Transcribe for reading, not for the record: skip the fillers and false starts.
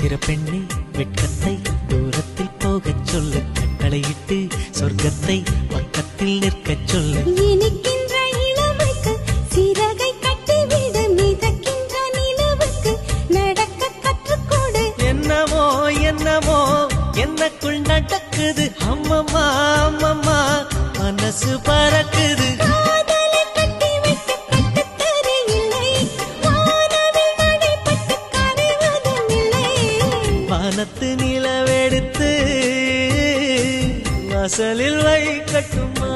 சித்திர பெண்ணே வெட்கத்தை தூரத்தில் போகச் சொல்லு, கட்டளையிட்டு சொர்க்கத்தை பக்கத்தில் நிற்கச் சொல்லு. இனிக்கின்ற இளமைக்கு சிறகை கட்டிவிடு, மிதக்கின்ற நிலவுக்கு நடக்க கற்றுக்கொடு. என்னமோ என்னமோ என்னக்குள் நடக்குது, அம்மம்மா அம்மம்மா மனசு பறக்குது. காதலை கட்டிவிட்டு கட்டுத்தரையில்லை, வானவில் நடைபட்டு கரைவதும் இல்லை. வானத்து நிலவெடுத்து வாசலில் வைக்கட்டுமா?